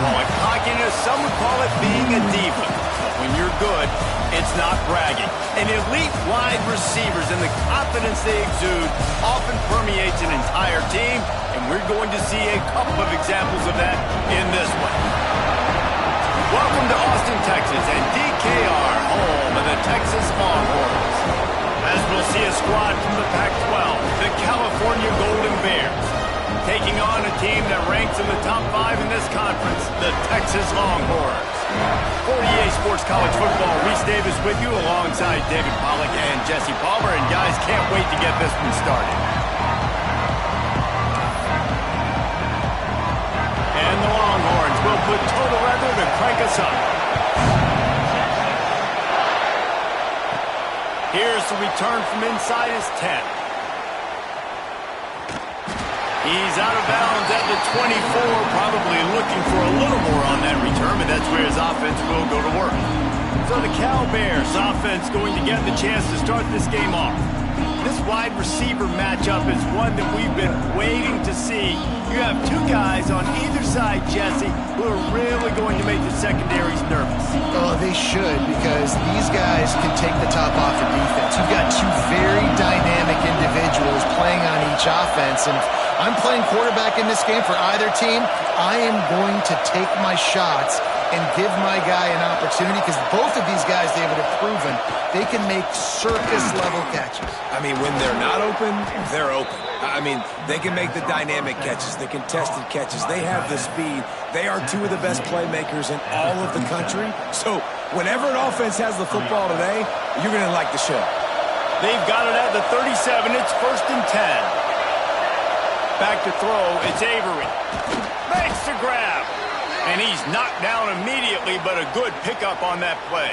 call it cockiness. Some would call it being a diva. But when you're good, it's not bragging. And elite wide receivers and the confidence they exude often permeates an entire team, and we're going to see a couple of examples of that in this one. Welcome to Austin, Texas, and DKR, home of the Texas Longhorns. As we'll see a squad from the Pac-12, the California Golden Bears, taking on a team that ranks in the top 5 in this conference, the Texas Longhorns. For EA Sports College Football, Reese Davis with you alongside David Pollack and Jesse Palmer, and guys, can't wait to get this one started. And the Longhorns will put total leather to crank us up. Here's the return from inside his 10. He's out of bounds at the 24, probably looking for a little more on that return, but that's where his offense will go to work. So the Cal Bears offense going to get the chance to start this game off. This wide receiver matchup is one that we've been waiting to see. You have two guys on either side, Jesse, who are really going to make the secondaries nervous. Oh, they should, because these guys can take the top off the defense. You've got two very dynamic individuals playing on each offense, and if I'm playing quarterback in this game for either team, I am going to take my shots and give my guy an opportunity, because both of these guys, David, have proven they can make circus-level catches. I mean, when they're not open, they're open. I mean, they can make the dynamic catches, the contested catches. They have the speed. They are two of the best playmakers in all of the country. So whenever an offense has the football today, you're going to like the show. They've got it at the 37. It's 1st and 10. Back to throw. It's Avery. Makes the grab. And he's knocked down immediately, but a good pickup on that play.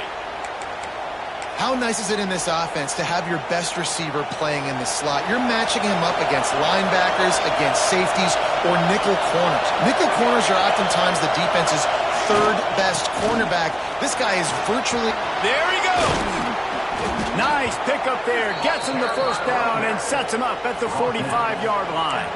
How nice is it in this offense to have your best receiver playing in the slot? You're matching him up against linebackers, against safeties, or nickel corners. Nickel corners are oftentimes the defense's third best cornerback. This guy is virtually... There he goes! Nice pickup there. Gets him the first down and sets him up at the 45-yard line.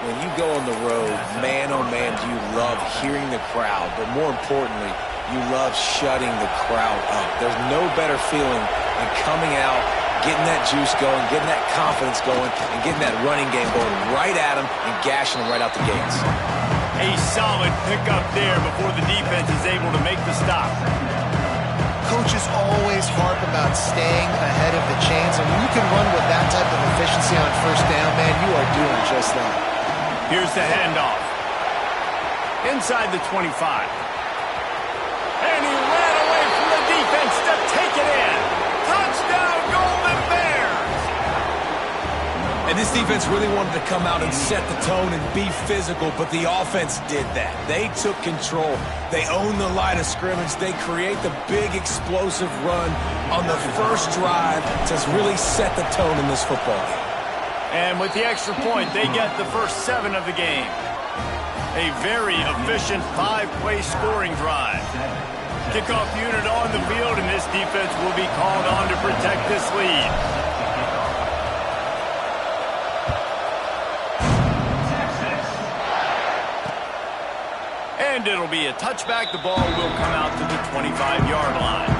When you go on the road, man, oh man, do you love hearing the crowd. But more importantly, you love shutting the crowd up. There's no better feeling than coming out, getting that juice going, getting that confidence going, and getting that running game going right at them and gashing them right out the gates. A solid pickup there before the defense is able to make the stop. Coaches always harp about staying ahead of the chains, and when you can run with that type of efficiency on first down, man, you are doing just that. Here's the handoff. Inside the 25. And he ran away from the defense to take it in. Touchdown, Golden Bears! And this defense really wanted to come out and set the tone and be physical, but the offense did that. They took control. They owned the line of scrimmage. They create the big explosive run on the first drive to really set the tone in this football game. And with the extra point, they get the first 7 of the game. A very efficient 5-play scoring drive. Kickoff unit on the field, and this defense will be called on to protect this lead. And it'll be a touchback. The ball will come out to the 25-yard line.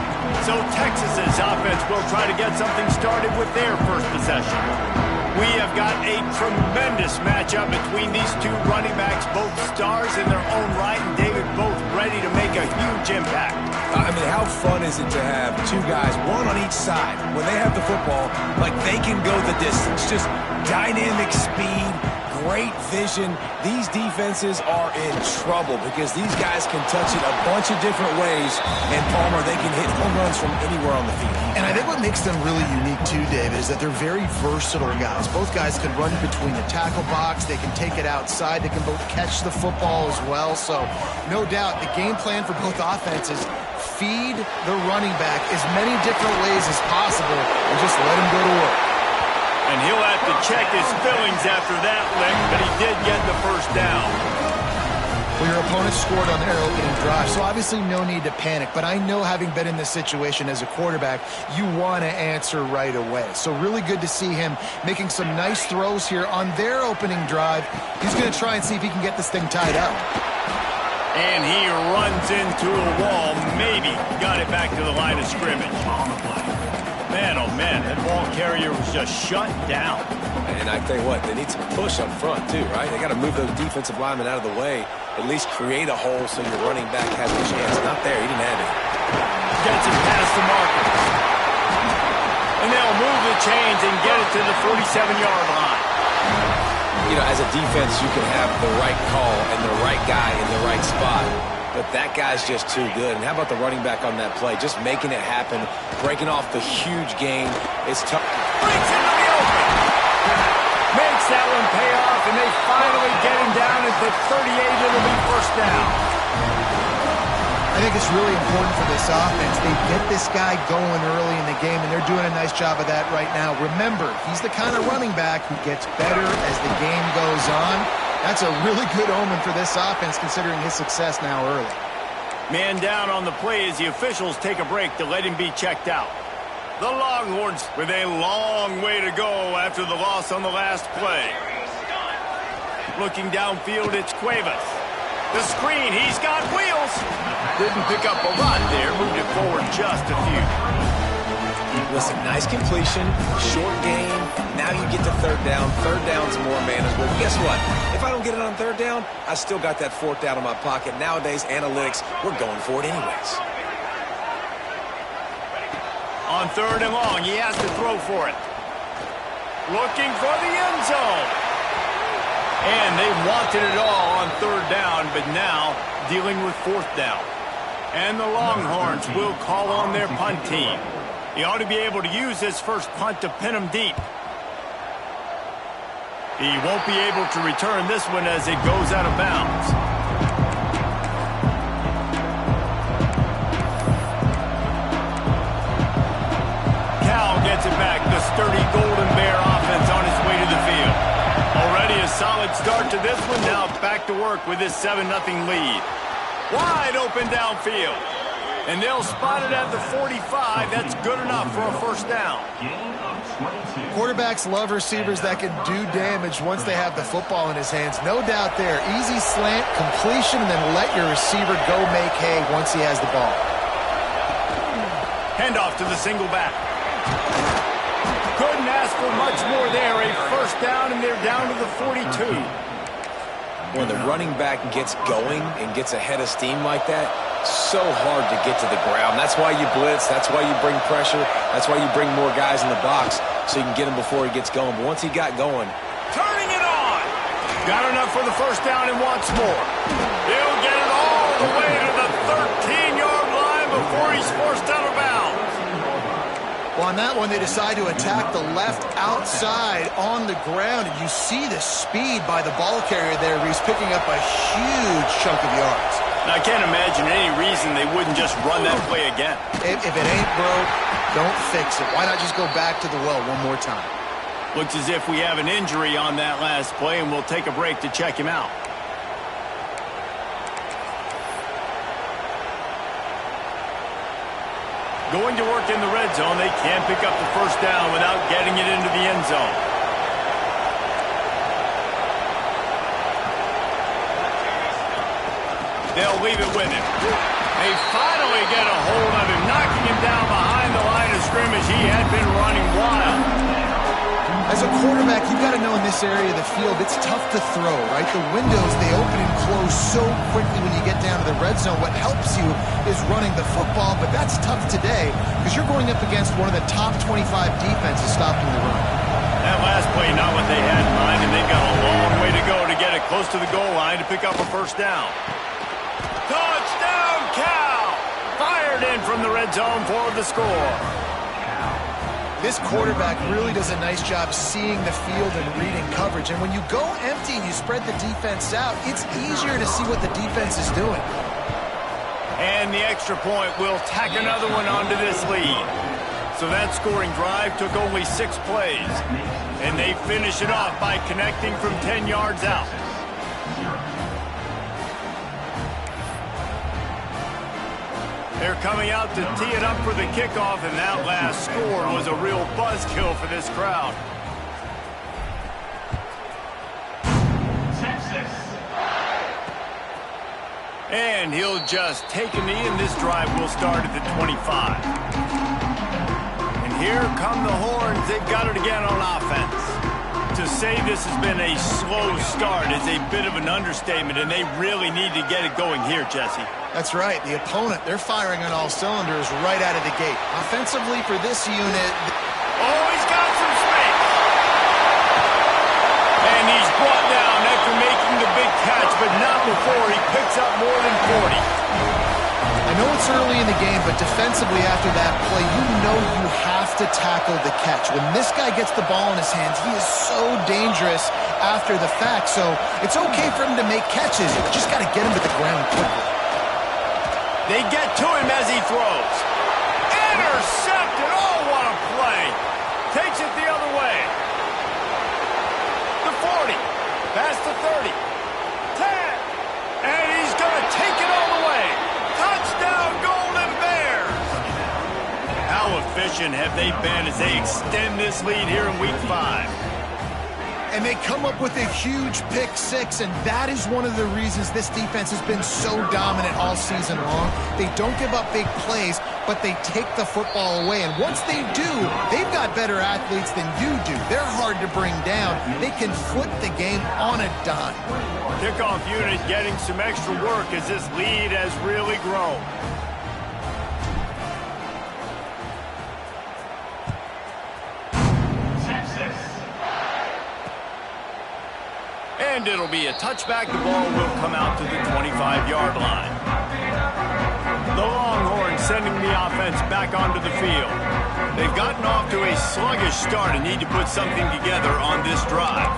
So Texas's offense will try to get something started with their first possession. We have got a tremendous matchup between these two running backs, both stars in their own right, and David, both ready to make a huge impact. I mean, how fun is it to have two guys, one on each side, when they have the football, like they can go the distance. Just dynamic speed, great vision. These defenses are in trouble because these guys can touch it a bunch of different ways, and Palmer, they can hit home runs from anywhere on the field. And I think what makes them really unique too, David, is that they're very versatile guys. Both guys can run between the tackle box. They can take it outside. They can both catch the football as well. So no doubt the game plan for both offenses, feed the running back as many different ways as possible and just let him go to work. And he'll have to check his fillings after that lick, but he did get the first down. Well, your opponent scored on their opening drive, so obviously no need to panic. But I know, having been in this situation as a quarterback, you want to answer right away. So really good to see him making some nice throws here on their opening drive. He's going to try and see if he can get this thing tied up. And he runs into a wall. Maybe got it back to the line of scrimmage. Man, oh man, that ball carrier was just shut down. And I tell you what, they need some push up front too, right? They got to move those defensive linemen out of the way, at least create a hole so your running back has a chance. Not there, he didn't have it. Gets it past the marker. And they'll move the chains and get it to the 47-yard line. You know, as a defense, you can have the right call and the right guy in the right spot, but that guy's just too good. And how about the running back on that play? Just making it happen, breaking off the huge gain. It's tough. Breaks into the open. Makes that one pay off, and they finally get him down at the 38. It'll be first down. I think it's really important for this offense. They get this guy going early in the game, and they're doing a nice job of that right now. Remember, he's the kind of running back who gets better as the game goes on. That's a really good omen for this offense, considering his success now early. Man down on the play as the officials take a break to let him be checked out. The Longhorns with a long way to go after the loss on the last play. Looking downfield, it's Cuevas. The screen, he's got wheels. Didn't pick up a lot there, moved it forward just a few. Listen, nice completion, short game. Now you get to third down. Third down's more manageable. But guess what? If I don't get it on third down, I still got that fourth down in my pocket. Nowadays, analytics, we're going for it anyways. On third and long, he has to throw for it. Looking for the end zone. And they wanted it all on third down, but now dealing with fourth down. And the Longhorns will call on their punt team. He ought to be able to use his first punt to pin him deep. He won't be able to return this one as it goes out of bounds. Cal gets it back. The sturdy Golden Bear offense on its way to the field. Already a solid start to this one. Now back to work with this 7-0 lead. Wide open downfield. And they'll spot it at the 45. That's good enough for a first down. Quarterbacks love receivers that can do damage once they have the football in his hands. No doubt there. Easy slant, completion, and then let your receiver go make hay once he has the ball. Handoff to the single back. Couldn't ask for much more there. A first down, and they're down to the 42. When the running back gets going and gets ahead of steam like that, so hard to get to the ground. That's why you blitz. That's why you bring pressure. That's why you bring more guys in the box so you can get him before he gets going. But once he got going, turning it on. Got enough for the first down and wants more. He'll get it all the way to the 13-yard line before he's forced out of bounds. Well, on that one, they decide to attack the left outside on the ground. And you see the speed by the ball carrier there where he's picking up a huge chunk of yards. Now, I can't imagine any reason they wouldn't just run that play again. If it ain't broke, don't fix it. Why not just go back to the well one more time? Looks as if we have an injury on that last play, and we'll take a break to check him out. Going to work in the red zone, they can't pick up the first down without getting it into the end zone. They'll leave it with him. They finally get a hold of him, knocking him down behind the line of scrimmage. He had been running wild. As a quarterback, you've got to know in this area of the field, it's tough to throw, right? The windows, they open and close so quickly when you get down to the red zone. What helps you is running the football, but that's tough today because you're going up against one of the top 25 defenses stopping the run. That last play, not what they had in mind, and they've got a long way to go to get it close to the goal line to pick up a first down. Touchdown, Cal! Fired in from the red zone for the score. This quarterback really does a nice job seeing the field and reading coverage. And when you go empty and you spread the defense out, it's easier to see what the defense is doing. And the extra point will tack another one onto this lead. So that scoring drive took only 6 plays. And they finish it off by connecting from 10 yards out. They're coming out to tee it up for the kickoff, and that last score was a real buzzkill for this crowd. And he'll just take a knee, and this drive will start at the 25. And here come the horns. They've got it again on offense. To say this has been a slow start is a bit of an understatement, and they really need to get it going here, Jesse. That's right. The opponent, they're firing on all cylinders right out of the gate. Offensively for this unit... Oh, he's got some space. And he's brought down after making the big catch, but not before he picks up more than 40. I know it's early in the game, but defensively after that play, you know you have to tackle the catch. When this guy gets the ball in his hands, he is so dangerous after the fact. So it's okay for him to make catches. You just got to get him to the ground quickly. They get to him as he throws. Intercepted. Oh, what a play. Takes it the other way. The 40. Past the 30. 10. And he's going to take it all the way. Touchdown, Golden Bears. How efficient have they been as they extend this lead here in Week 5? And they come up with a huge pick six, and that is one of the reasons this defense has been so dominant all season long. They don't give up big plays, but they take the football away. And once they do, they've got better athletes than you do. They're hard to bring down. They can flip the game on a dime. Kickoff unit getting some extra work as this lead has really grown. And it'll be a touchback. The ball will come out to the 25-yard line. The Longhorns sending the offense back onto the field. They've gotten off to a sluggish start and need to put something together on this drive.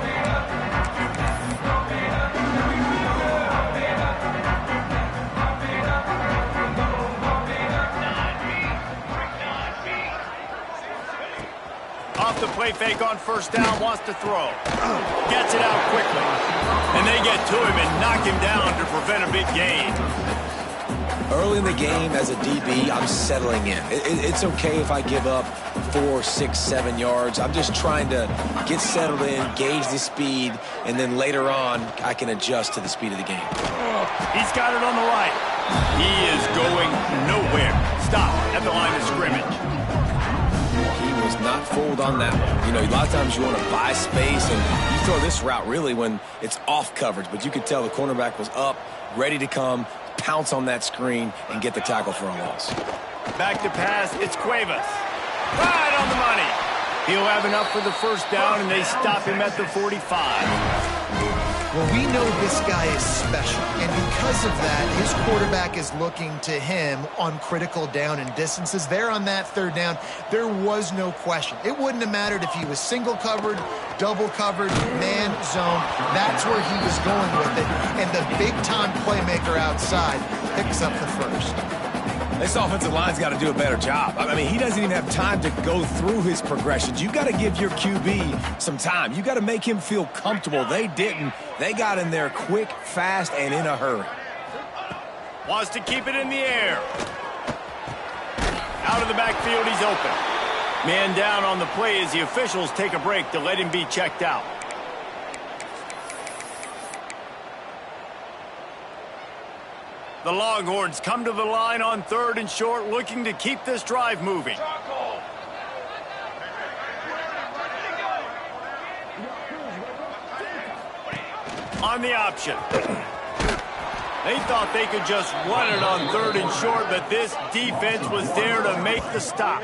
Off the play fake on first down, wants to throw. Gets it out quickly. And they get to him and knock him down to prevent a big gain. Early in the game, as a DB, I'm settling in. It's okay if I give up 4, 6, 7 yards. I'm just trying to get settled in, gauge the speed, and then later on, I can adjust to the speed of the game. He's got it on the right. He is going nowhere. Stop at the line of scrimmage. Was not fooled on that one. You know, a lot of times you want to buy space, and you throw this route really when it's off coverage, but you could tell the cornerback was up, ready to come, pounce on that screen, and get the tackle for a loss. Back to pass, it's Cuevas. Right on the money. He'll have enough for the first down, and they stop him at the 45. Well, we know this guy is special, and because of that, his quarterback is looking to him on critical down and distances. There on that third down, there was no question. It wouldn't have mattered if he was single covered, double covered, man zone. That's where he was going with it, and the big-time playmaker outside picks up the first. This offensive line's got to do a better job. I mean, he doesn't even have time to go through his progressions. You got to give your QB some time. You got to make him feel comfortable. They didn't. They got in there quick, fast, and in a hurry. Wants to keep it in the air. Out of the backfield, he's open. Man down on the play as the officials take a break to let him be checked out. The Longhorns come to the line on 3rd and short, looking to keep this drive moving. On the option. They thought they could just run it on 3rd and short, but this defense was there to make the stop.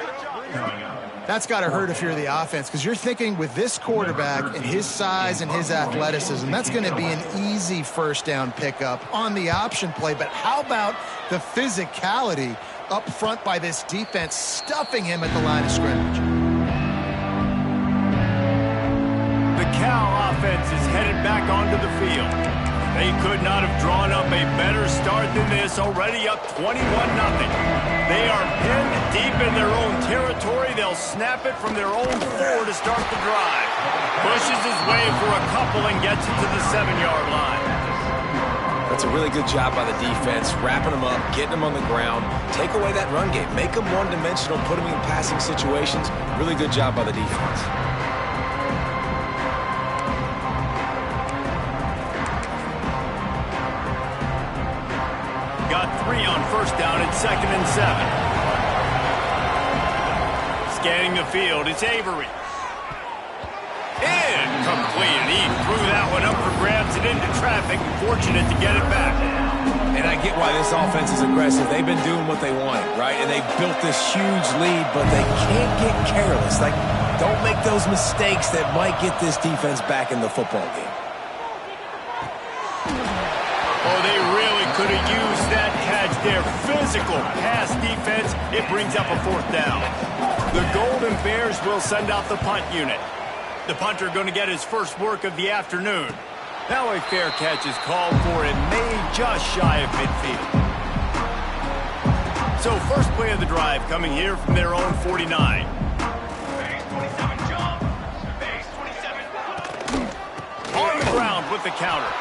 That's got to hurt if you're the offense, because you're thinking with this quarterback and his size and his athleticism, that's going to be an easy first down pickup on the option play. But how about the physicality up front by this defense, stuffing him at the line of scrimmage? The Cal offense is headed back onto the field. They could not have drawn up a better start than this, already up 21-0. They are pinned deep in their own territory. They'll snap it from their own 4 to start the drive. Pushes his way for a couple and gets it to the 7-yard line. That's a really good job by the defense, wrapping them up, getting them on the ground, take away that run game, make them one-dimensional, put them in passing situations. Really good job by the defense. got 3 on first down and 2nd and 7. Scanning the field, it's Avery. Incomplete. He threw that one up for grabs and into traffic. Fortunate to get it back. And I get why this offense is aggressive. They've been doing what they wanted, right? And they built this huge lead, but they can't get careless. Like, don't make those mistakes that might get this defense back in the football game. Oh, they really could have used that catch there. Physical pass defense. It brings up a 4th down. The Golden Bears will send out the punt unit. The punter going to get his first work of the afternoon. Now a fair catch is called for and made just shy of midfield. So first play of the drive coming here from their own 49. On the ground with the counter.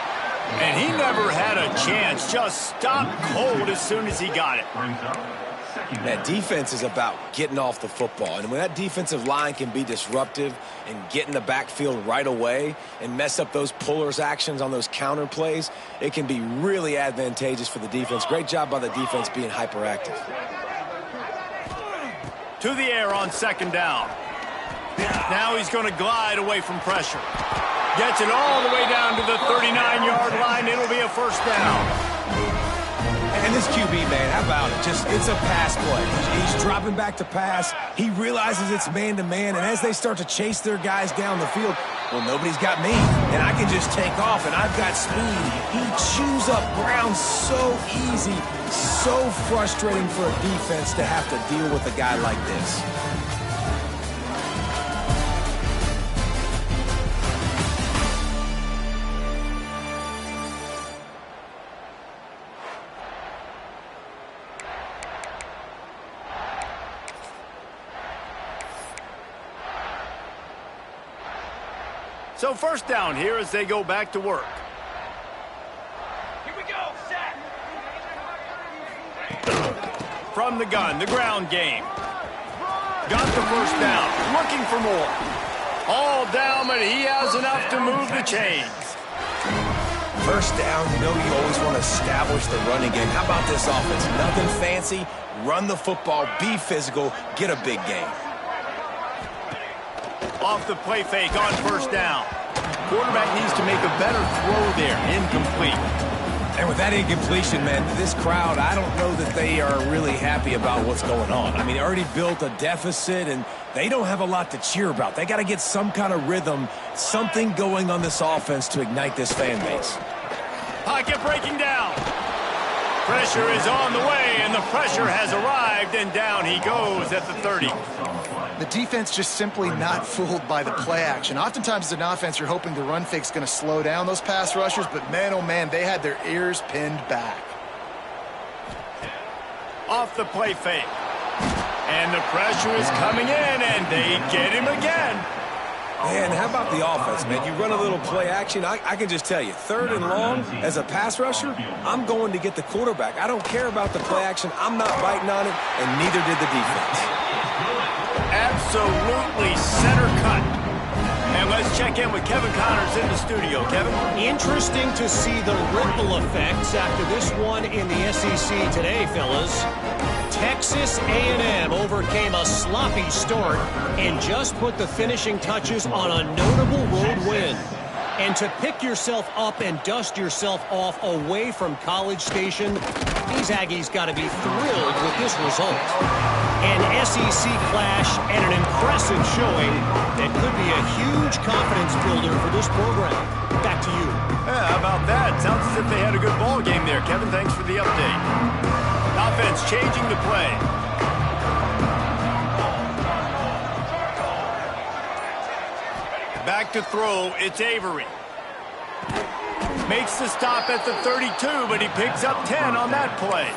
And he never had a chance. Just stopped cold as soon as he got it. That defense is about getting off the football. And when that defensive line can be disruptive and get in the backfield right away and mess up those pullers actions on those counter plays, it can be really advantageous for the defense. Great job by the defense being hyperactive. To the air on 2nd down. Now he's going to glide away from pressure. Gets it all the way down to the 39-yard line. It'll be a 1st down. And this QB, man, how about it? It's a pass play. He's dropping back to pass. He realizes it's man-to-man, and as they start to chase their guys down the field, well, nobody's got me, and I can just take off, and I've got speed. He chews up ground so easy, so frustrating for a defense to have to deal with a guy like this. So 1st down here as they go back to work. Here we go, set. From the gun, the ground game. Got the 1st down, looking for more. All down, but he has enough to move the chains. 1st down, you know you always want to establish the running game. How about this offense? Nothing fancy. Run the football, be physical, get a big game. Off the play fake on 1st down. Quarterback needs to make a better throw there. Incomplete. And with that incompletion, man, this crowd, I don't know that they are really happy about what's going on. I mean, they already built a deficit, and they don't have a lot to cheer about. They got to get some kind of rhythm, something going on this offense to ignite this fan base. Pocket breaking down. Pressure is on the way, and the pressure has arrived, and down he goes at the 30. The defense just simply not fooled by the play action. Oftentimes as an offense, you're hoping the run fake's going to slow down those pass rushers, but man, oh man, they had their ears pinned back. Off the play fake. And the pressure is coming in, and they get him again. Man, how about the offense, man? You run a little play action. I can just tell you, 3rd and long, as a pass rusher, I'm going to get the quarterback. I don't care about the play action. I'm not biting on it, and neither did the defense. Absolutely center cut. And let's check in with Kevin Connors in the studio. Kevin? Interesting to see the ripple effects after this one in the SEC today, fellas. Texas A&M overcame a sloppy start and just put the finishing touches on a notable road win. And to pick yourself up and dust yourself off away from College Station, these Aggies got to be thrilled with this result. An SEC clash and an impressive showing that could be a huge confidence builder for this program. Back to you. Yeah, how about that? Sounds as if they had a good ball game there. Kevin, thanks for the update. Offense changing the play. Back to throw, it's Avery. Makes the stop at the 32, but he picks up 10 on that play.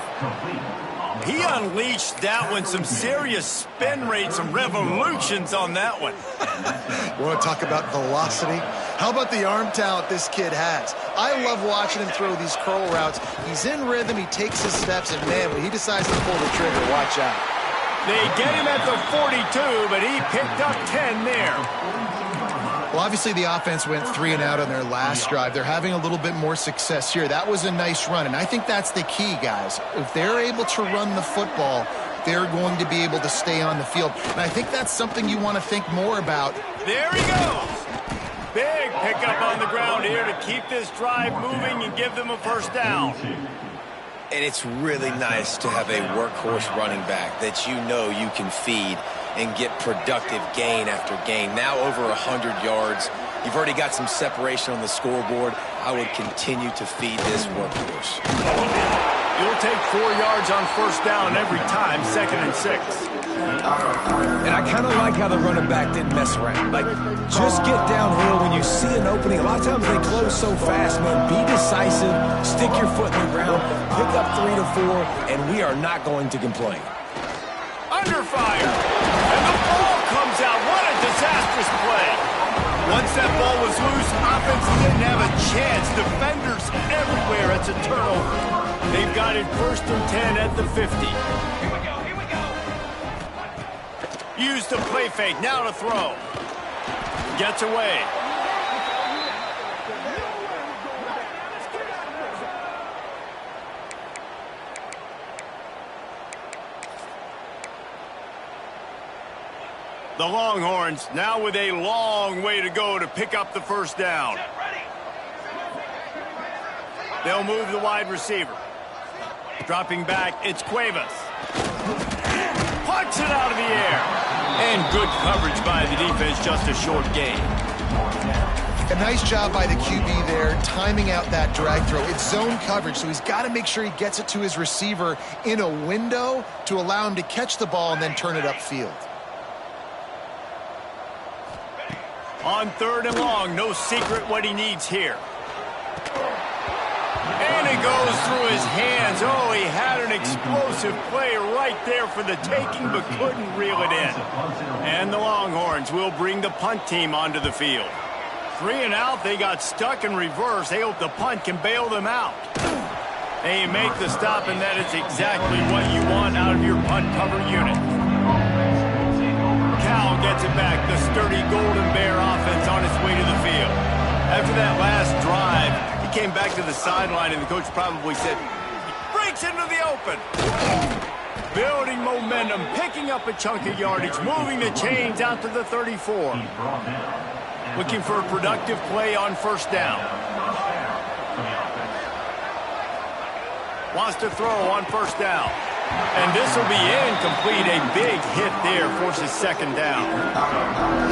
He unleashed that one, some serious spin rates, some revolutions on that one. You want to talk about velocity? How about the arm talent this kid has? I love watching him throw these curl routes. He's in rhythm, he takes his steps, and man, when he decides to pull the trigger, watch out. They get him at the 42, but he picked up 10 there. Well, obviously the offense went 3 and out on their last drive. They're having a little bit more success here. That was a nice run, and I think that's the key, guys. If they're able to run the football, they're going to be able to stay on the field. And I think that's something you want to think more about. There he goes. Big pickup on the ground here to keep this drive moving and give them a first down. And it's really nice to have a workhorse running back that you know you can feed and get productive gain after gain. Now over 100 yards. You've already got some separation on the scoreboard. I would continue to feed this workhorse. You'll take 4 yards on first down every time, 2nd and 6. And I kind of like how the running back didn't mess around. Like, just get downhill when you see an opening. A lot of times they close so fast, man. Be decisive, stick your foot in the ground, pick up 3 to 4, and we are not going to complain. Under fire, and the ball comes out. What a disastrous play. Once that ball was loose, offense didn't have a chance. Defenders everywhere. It's a turnover. They've got it 1st and 10 at the 50. Here we go. Use the play fake. Now to throw. Gets away. The Longhorns now with a long way to go to pick up the first down. They'll move the wide receiver. Dropping back, it's Cuevas. Punts it out of the air. And good coverage by the defense, just a short gain. A nice job by the QB there, timing out that drag throw. It's zone coverage, so he's got to make sure he gets it to his receiver in a window to allow him to catch the ball and then turn it upfield. On 3rd and long, no secret what he needs here. And it goes through his hands. Oh, he had an explosive play right there for the taking, but couldn't reel it in. And the Longhorns will bring the punt team onto the field. 3 and out, they got stuck in reverse. They hope the punt can bail them out. They make the stop, and that is exactly what you want out of your punt cover unit. Cal gets it back. The sturdy Golden Bear offense on its way to the field. After that last drive, he came back to the sideline, and the coach probably said, breaks into the open. Building momentum, picking up a chunk of yardage, moving the chains out to the 34. Looking for a productive play on first down. Wants to throw on first down. And this will be incomplete. A big hit there forces 2nd down.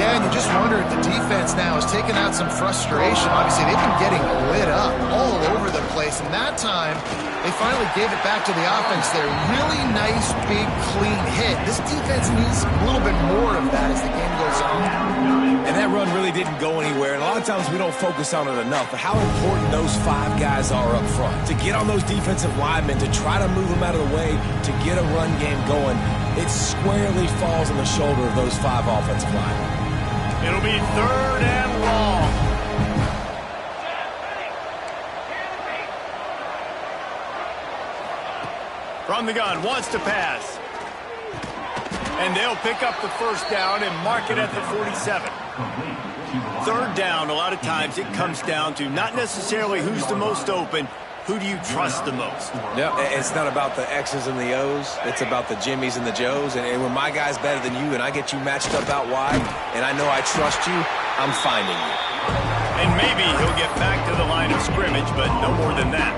Yeah, and you just wonder if the defense now has taken out some frustration. Obviously, they've been getting lit up all over the place. And that time, they finally gave it back to the offense there. Really nice, big, clean hit. This defense needs a little bit more of that as the game goes on. And that run really didn't go anywhere. And a lot of times we don't focus on it enough. But how important those 5 guys are up front. To get on those defensive linemen, to try to move them out of the way, to get a run game going, it squarely falls on the shoulder of those 5 offensive linemen. It'll be 3rd and long. From the gun, wants to pass. And they'll pick up the first down and mark it at the 47. 3rd down, a lot of times it comes down to not necessarily who's the most open, who do you trust the most? Yeah, it's not about the X's and the O's. It's about the Jimmys and the Joes. And when my guy's better than you and I get you matched up out wide and I know I trust you, I'm finding you. And maybe he'll get back to the line of scrimmage, but no more than that.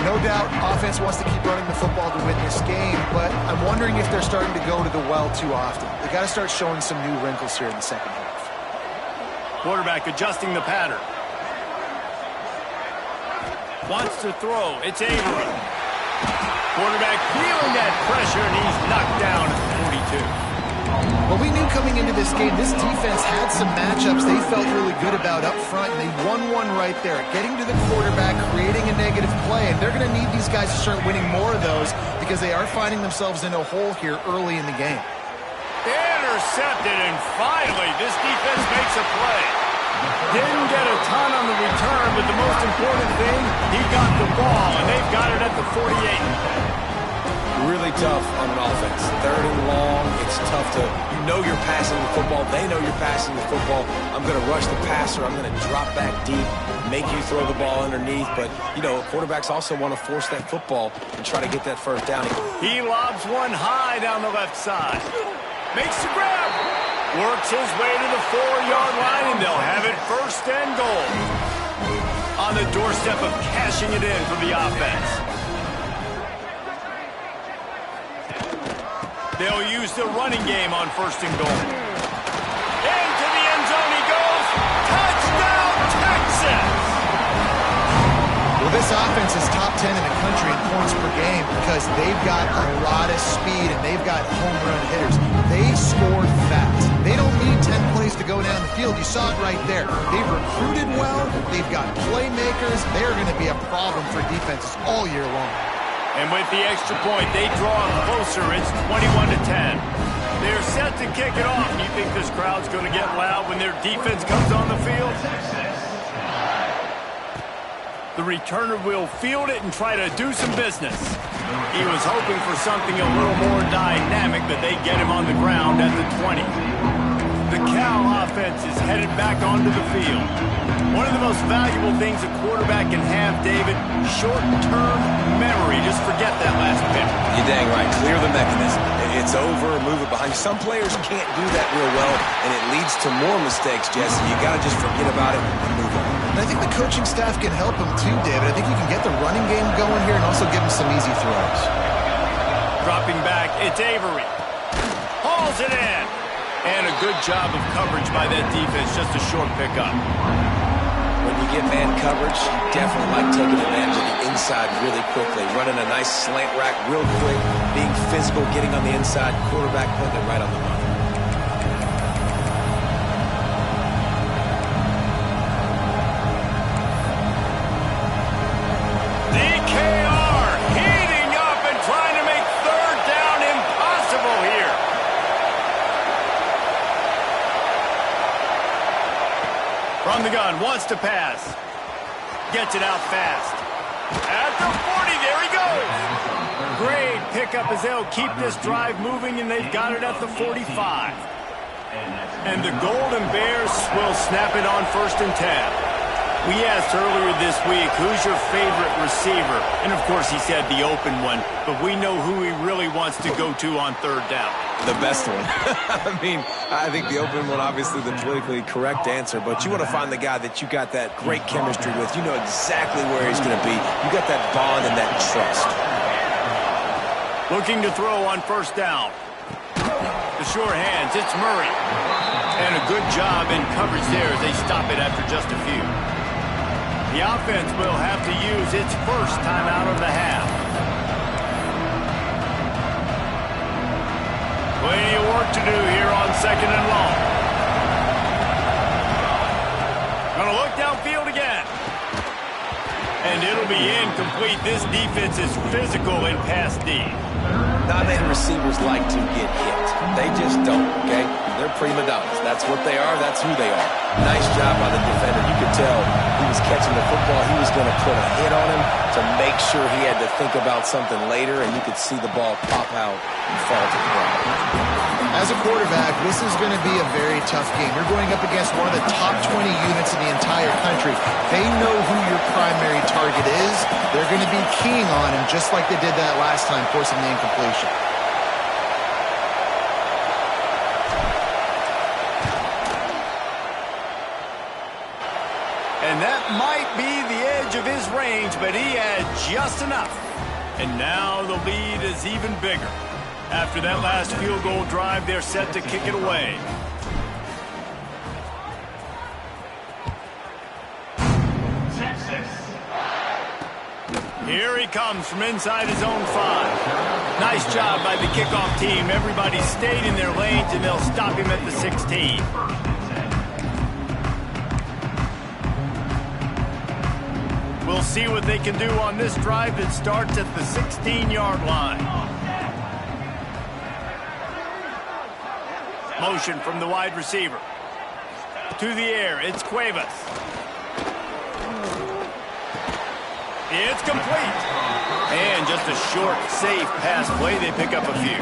No doubt, offense wants to keep running the football to win this game, but I'm wondering if they're starting to go to the well too often. They got to start showing some new wrinkles here in the second half. Quarterback adjusting the pattern. Wants to throw. It's Avery. Quarterback feeling that pressure, and he's knocked down at the 42. Well, we knew coming into this game, this defense had some matchups they felt really good about up front, and they won one right there. Getting to the quarterback, creating a negative play, and they're going to need these guys to start winning more of those because they are finding themselves in a hole here early in the game. Intercepted, and finally, this defense makes a play. Didn't get a ton on the return, but the most important thing, he got the ball, and they've got it at the 48. really tough on an offense. 3rd and long, it's tough to, you know you're passing the football. They know you're passing the football. I'm going to rush the passer. I'm going to drop back deep, make you throw the ball underneath. But, you know, quarterbacks also want to force that football and try to get that 1st down. He lobs one high down the left side. Makes the grab. Works his way to the 4-yard line, and they'll have it 1st and goal. On the doorstep of cashing it in for the offense. They'll use the running game on 1st and goal. Into the end zone he goes. Touchdown, Texas! Well, this offense is top 10 in the country in points per game because they've got a lot of speed and they've got home run hitters. They score fast. They don't need 10 plays to go down the field. You saw it right there. They've recruited well. They've got playmakers. They're going to be a problem for defenses all year long. And with the extra point, they draw closer. It's 21-10. They're set to kick it off. You think this crowd's going to get loud when their defense comes on the field? The returner will field it and try to do some business. He was hoping for something a little more dynamic, but they get him on the ground at the 20. The Cal offense is headed back onto the field. One of the most valuable things a quarterback can have, David, short-term memory. Just forget that last pitch. You're dang right. Clear the mechanism. It's over, move it behind you. Some players can't do that real well, and it leads to more mistakes, Jesse. You got to just forget about it and move on. And I think the coaching staff can help him too, David. I think you can get the running game going here and also give him some easy throws. Dropping back, it's Avery. Hauls it in. And a good job of coverage by that defense, just a short pickup. When you get man coverage, you definitely like taking advantage of the inside really quickly. Running a nice slant rack real quick, being physical, getting on the inside, quarterback putting it right on the money. DKR heating up and trying to make 3rd down impossible here. From the gun, wants to pass. Gets it out fast. At the 40, there he goes. Great pickup as they'll keep this drive moving, and they've got it at the 45. And the Golden Bears will snap it on 1st and 10. We asked earlier this week, who's your favorite receiver? And, of course, he said the open one, but we know who he really wants to go to on 3rd down. The best one. I mean, I think the open one, obviously the politically correct answer, but you want to find the guy that you got that great chemistry with. You know exactly where he's going to be. You got that bond and that trust. Looking to throw on 1st down. The sure hands, it's Murray. And a good job in coverage there as they stop it after just a few. The offense will have to use its 1st timeout of the half. Plenty of work to do here on 2nd and long. Gonna look downfield again. And it'll be incomplete. This defense is physical in pass D. Non-man receivers like to get hit. They just don't, okay? They're prima donnas. That's what they are. That's who they are. Nice job by the defender. You could tell he was catching the football. He was going to put a hit on him to make sure he had to think about something later, and you could see the ball pop out and fall to the ground. As a quarterback, this is going to be a very tough game. You're going up against one of the top 20 units in the entire country. They know who your primary target is. They're going to be keying on him just like they did that last time, forcing the incompletion. And that might be the edge of his range, but he had just enough. And now the lead is even bigger. After that last field goal drive, they're set to kick it away. Here he comes from inside his own 5. Nice job by the kickoff team. Everybody stayed in their lanes, and they'll stop him at the 16. We'll see what they can do on this drive that starts at the 16-yard line. Motion from the wide receiver. To the air, it's Cuevas. It's complete. And just a short, safe pass play, they pick up a few.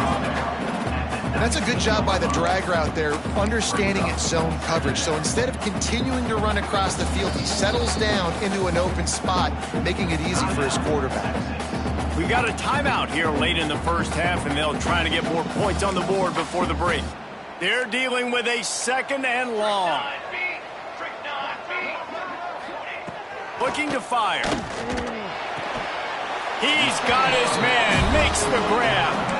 And that's a good job by the drag route there, understanding its zone coverage. So instead of continuing to run across the field, he settles down into an open spot, making it easy for his quarterback. We got a timeout here late in the first half, and they'll try to get more points on the board before the break. They're dealing with a 2nd and long. Looking to fire. He's got his man, makes the grab.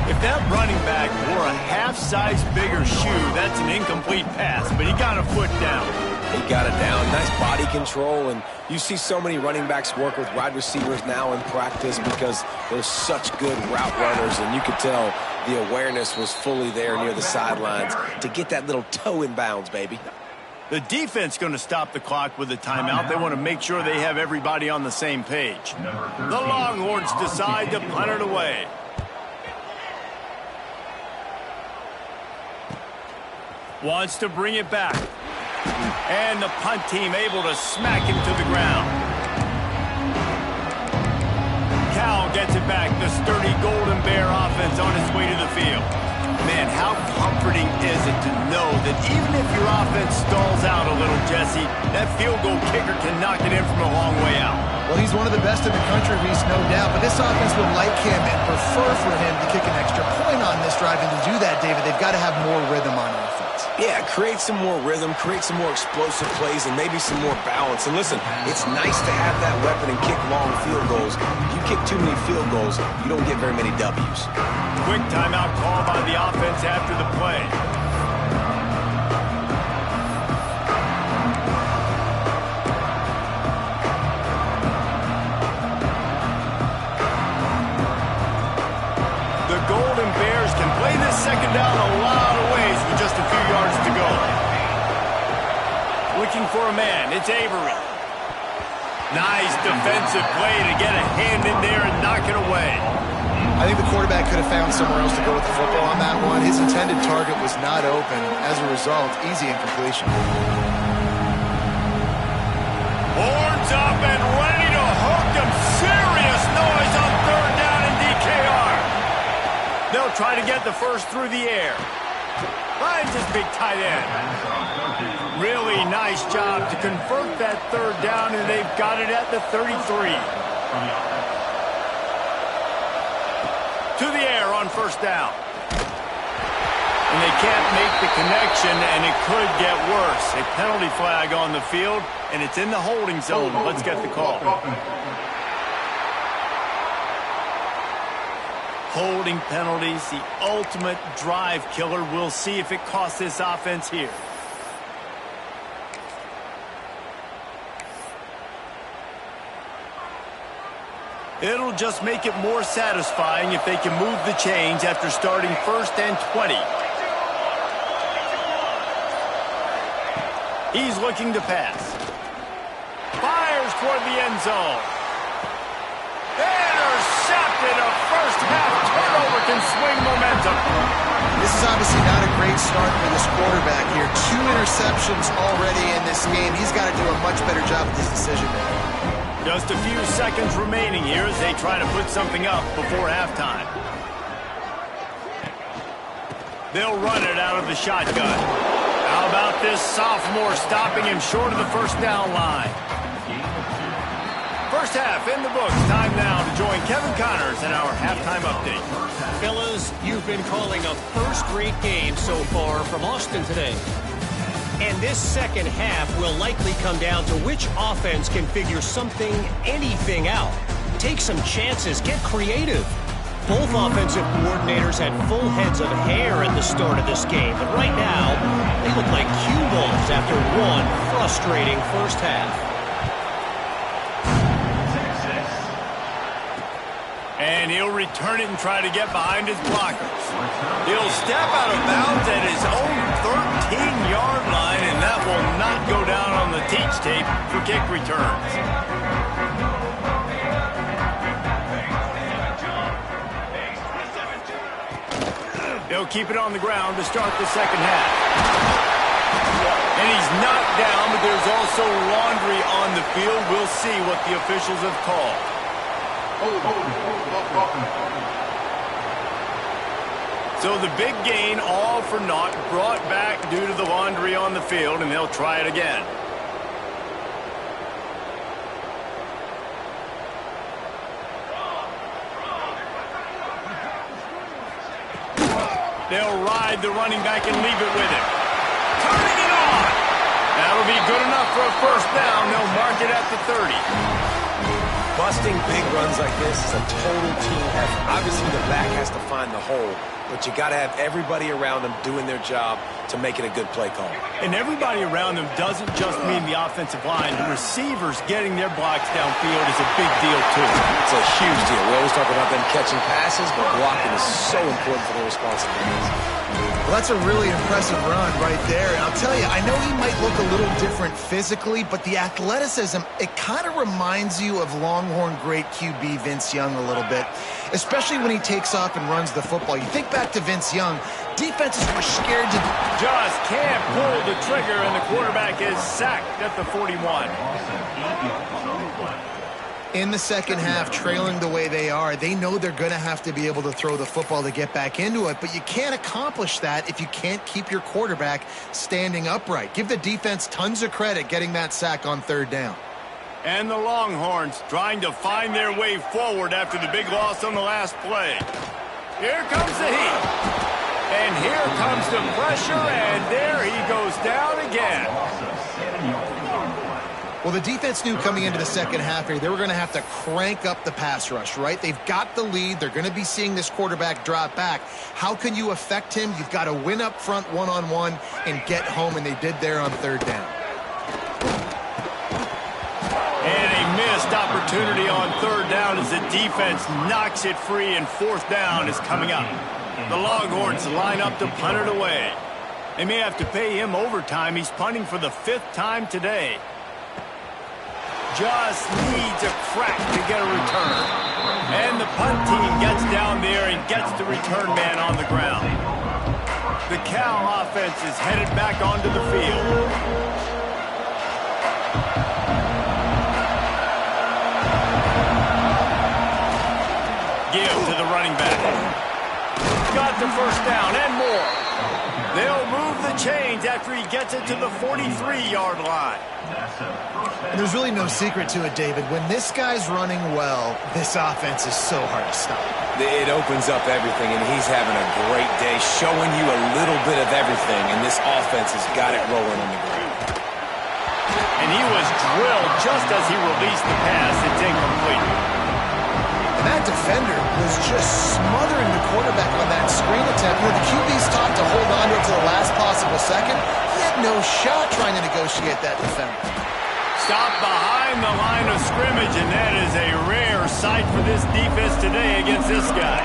If that running back wore a half-size bigger shoe, that's an incomplete pass, but he got a foot down. He got it down. Nice body control, and you see so many running backs work with wide receivers now in practice because they're such good route runners, and you could tell the awareness was fully there near the sidelines to get that little toe in bounds, baby. The defense going to stop the clock with a timeout. They want to make sure they have everybody on the same page. The Longhorns decide to punt it away. Wants to bring it back. And the punt team able to smack him to the ground. Cal gets it back. The sturdy Golden Bear offense on its way to the field. Man, how comforting is it to know that even if your offense stalls out a little, Jesse, that field goal kicker can knock it in from a long way out. Well, he's one of the best in the country, Reese, no doubt. But this offense would like him and prefer for him to kick an extra point on this drive. And to do that, David, they've got to have more rhythm on offense. Yeah, create some more rhythm, create some more explosive plays, and maybe some more balance. And listen, it's nice to have that weapon and kick long field goals. If you kick too many field goals, you don't get very many W's. Quick timeout call by the offense after the play. The Golden Bears can play this 2nd down a lot of ways with just a few yards to go. Looking for a man, it's Avery. Nice defensive play to get a hand in there and knock it away. I think the quarterback could have found somewhere else to go with the football on that one. His intended target was not open. As a result, easy incompletion. Horns up and ready to hook them. Serious noise on 3rd down and DKR. They'll try to get the first through the air. Finds his big tight end. Really nice job to convert that 3rd down, and they've got it at the 33. To the air on 1st down. And they can't make the connection, and it could get worse. A penalty flag on the field, and it's in the holding zone. Let's get the call. Holding penalties, the ultimate drive killer. We'll see if it costs this offense here. It'll just make it more satisfying if they can move the chains after starting 1st and 20. He's looking to pass. Fires toward the end zone. Intercepted. A first half turnover can swing momentum. This is obviously not a great start for this quarterback here. 2 interceptions already in this game. He's got to do a much better job with his decision making. Just a few seconds remaining here as they try to put something up before halftime. They'll run it out of the shotgun. How about this sophomore stopping him short of the 1st down line? First half in the books. Time now to join Kevin Connors in our halftime update. Fellas, you've been calling a first-rate game so far from Austin today. And this 2nd half will likely come down to which offense can figure something, anything out. Take some chances, get creative. Both offensive coordinators had full heads of hair at the start of this game, but right now, they look like cue balls after one frustrating first half. And he'll return it and try to get behind his blockers. He'll step out of bounds at his own 13-yard line, and that will not go down on the teach tape for kick returns. They'll keep it on the ground to start the 2nd half. And he's knocked down, but there's also laundry on the field. We'll see what the officials have called. So the big gain, all for naught, brought back due to the laundry on the field, and they'll try it again. They'll ride the running back and leave it with him. Turning it on! That'll be good enough for a first down. They'll mark it at the 30. Busting big runs like this is a total team effort. Obviously, the back has to find the hole, but you got to have everybody around them doing their job to make it a good play call. And everybody around them doesn't just mean the offensive line. The receivers getting their blocks downfield is a big deal, too. It's a huge deal. We always talk about them catching passes, but blocking is so important for their responsibilities. Well, that's a really impressive run right there. And I'll tell you, I know he might look a little different physically, but the athleticism, it kind of reminds you of Longhorn great QB Vince Young a little bit, especially when he takes off and runs the football. You think back to Vince Young, defenses were scared to... Just can't pull the trigger, and the quarterback is sacked at the 41. In the second half, trailing the way they are, they know they're going to have to be able to throw the football to get back into it, but you can't accomplish that if you can't keep your quarterback standing upright. Give the defense tons of credit getting that sack on third down. And the Longhorns trying to find their way forward after the big loss on the last play. Here comes the heat. And here comes the pressure, and there he goes down again. Well, the defense knew coming into the second half here they were going to have to crank up the pass rush, right? They've got the lead. They're going to be seeing this quarterback drop back. How can you affect him? You've got to win up front one-on-one and get home, and they did there on third down. And a missed opportunity on third down as the defense knocks it free, and fourth down is coming up. The Longhorns line up to punt it away. They may have to pay him overtime. He's punting for the 5th time today. Just needs a crack to get a return. And the punt team gets down there and gets the return man on the ground. The Cal offense is headed back onto the field. Give to the running back. Got the first down and more. They'll move the chains after he gets it to the 43-yard line. And there's really no secret to it, David. When this guy's running well, this offense is so hard to stop. It opens up everything, and he's having a great day, showing you a little bit of everything, and this offense has got it rolling on the ground. And he was drilled just as he released the pass. It's incomplete. And that defender was just smothering the quarterback on that screen attempt. You know, the QB's taught to hold on to it to the last possible second. He had no shot trying to negotiate that defender. Stopped behind the line of scrimmage, and that is a rare sight for this defense today against this guy.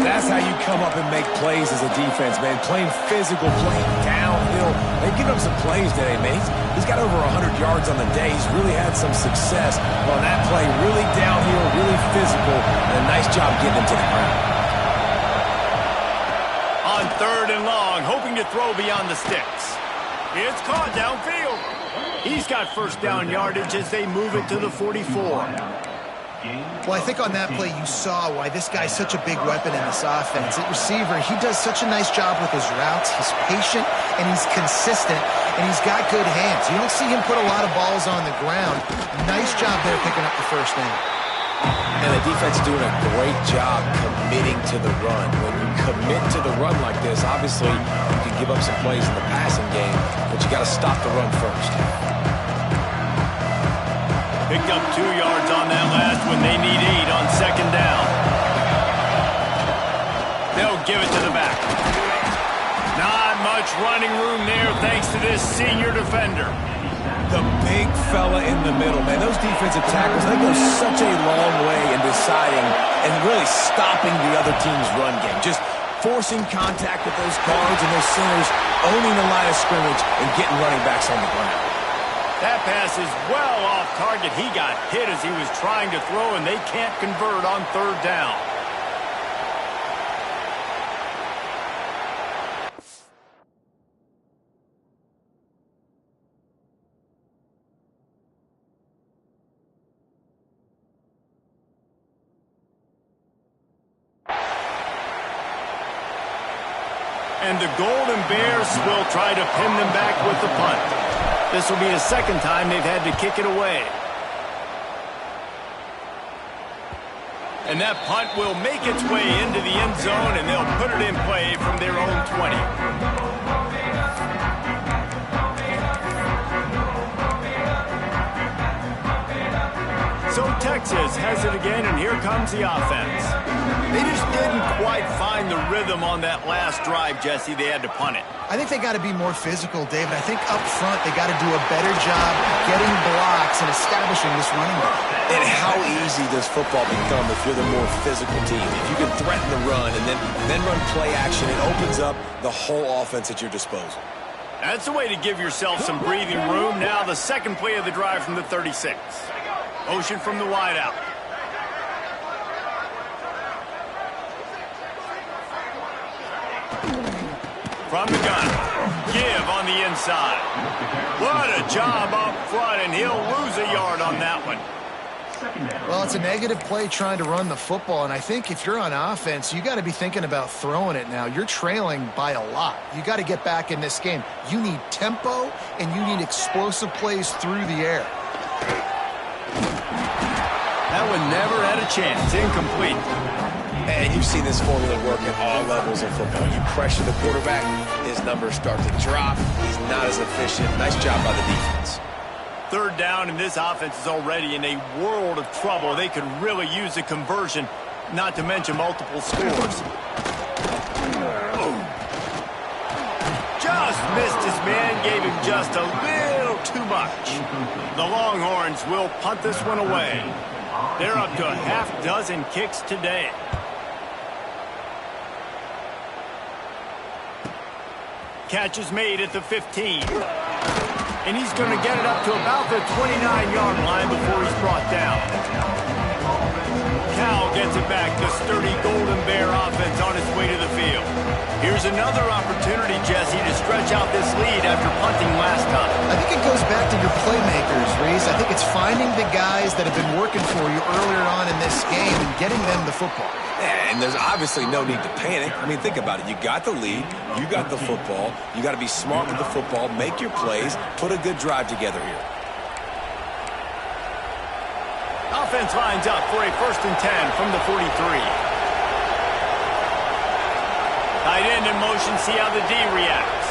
That's how you come up and make plays as a defense, man. Playing physical, playing downhill. They've given up some plays today, man. He's got over 100 yards on the day. He's really had some success on that play. Really downhill, really physical, and a nice job getting him to the ground. On third and long, hoping to throw beyond the sticks. It's caught downfield. He's got first down yardage as they move it to the 44. Well, I think on that play you saw why this guy's such a big weapon in this offense. At receiver, he does such a nice job with his routes. He's patient, and he's consistent, and he's got good hands. You don't see him put a lot of balls on the ground. Nice job there picking up the first down. And the defense is doing a great job committing to the run. When you commit to the run like this, obviously you can give up some plays in the passing game, but you got to stop the run first. Picked up 2 yards on that last when they need 8 on second down. They'll give it to the back. Not much running room there thanks to this senior defender. The big fella in the middle, man. Those defensive tackles, they go such a long way in deciding and really stopping the other team's run game. Just forcing contact with those guards and those centers, owning the line of scrimmage, and getting running backs on the ground. That pass is well off target. He got hit as he was trying to throw, and they can't convert on third down. And the Golden Bears will try to pin them back with the punt. This will be the second time they've had to kick it away. And that punt will make its way into the end zone, and they'll put it in play from their own 20. So Texas has it again, and here comes the offense. They just didn't quite find the rhythm on that last drive, Jesse. They had to punt it. I think they got to be more physical, David. I think up front they got to do a better job getting blocks and establishing this running game. And how easy does football become if you're the more physical team? If you can threaten the run and then run play action, it opens up the whole offense at your disposal. That's a way to give yourself some breathing room. Now the second play of the drive from the 36. Motion from the wideout. From the gun. Give on the inside. What a job up front, and he'll lose a yard on that one. Well, it's a negative play trying to run the football, and I think if you're on offense, you got to be thinking about throwing it now. You're trailing by a lot. You got to get back in this game. You need tempo, and you need explosive plays through the air. That one never had a chance. Incomplete. And you've seen this formula work at all levels of football. You pressure the quarterback, his numbers start to drop. He's not as efficient. Nice job by the defense. Third down, and this offense is already in a world of trouble. They could really use a conversion, not to mention multiple scores. Just missed his man, gave him just a little too much. The Longhorns will punt this one away. They're up to a half dozen kicks today. Catch is made at the 15. And he's going to get it up to about the 29-yard line before he's brought down. Cal gets it back. The sturdy Golden Bear offense on its way to the field. Here's another opportunity, Jesse, to stretch out this lead after punting last time. I think it goes back to your playmakers, Reese. I think it's finding the guys that have been working for you earlier on in this game and getting them the football. Yeah, and there's obviously no need to panic. I mean, think about it. You got the lead. You got the football. You got to be smart with the football. Make your plays. Put a good drive together here. Offense lines up for a 1st and 10 from the 43. Tight end in motion. See how the D reacts.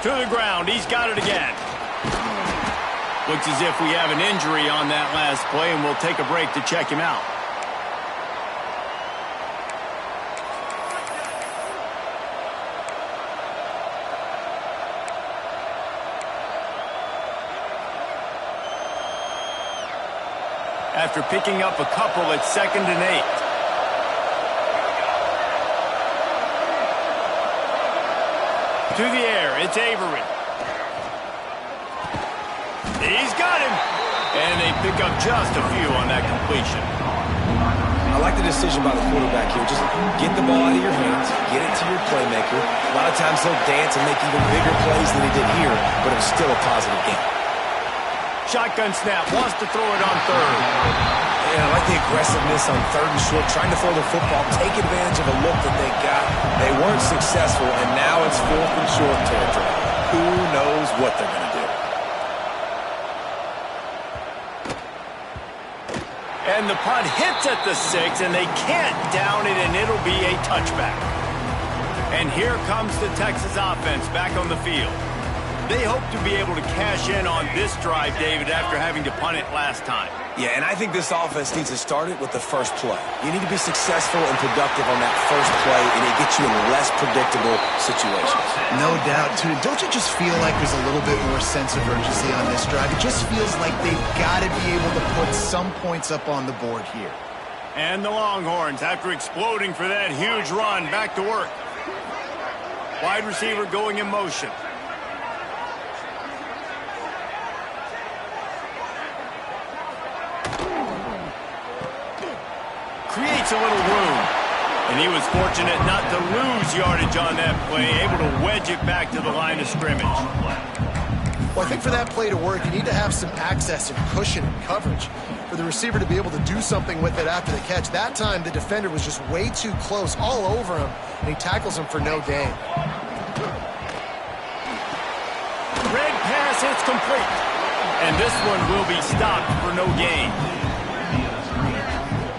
To the ground. He's got it again. Looks as if we have an injury on that last play, and we'll take a break to check him out. After picking up a couple at 2nd and 8. To the air, it's Avery. He's got him. And they pick up just a few on that completion. I like the decision by the quarterback here. Just get the ball out of your hands, get it to your playmaker. A lot of times he'll dance and make even bigger plays than he did here, but it was still a positive game. Shotgun snap, wants to throw it on 3rd. Yeah, I like the aggressiveness on 3rd and short, trying to throw the football, take advantage of a look that they got. They weren't successful, and now it's 4th and short territory. Who knows what they're going to do? And the punt hits at the 6, and they can't down it, and it'll be a touchback. And here comes the Texas offense back on the field. They hope to be able to cash in on this drive, David, after having to punt it last time. Yeah, and I think this offense needs to start it with the first play. You need to be successful and productive on that first play, and it gets you in less predictable situations. No doubt, too. Don't you just feel like there's a little bit more sense of urgency on this drive? It just feels like they've got to be able to put some points up on the board here. And the Longhorns, after exploding for that huge run, back to work. Wide receiver going in motion. Creates a little room. And he was fortunate not to lose yardage on that play, able to wedge it back to the line of scrimmage. Well, I think for that play to work, you need to have some access and cushion and coverage. For for the receiver to be able to do something with it after the catch. That time, the defender was just way too close, all over him, and he tackles him for no gain. Red pass, it's complete. And this one will be stopped for no gain.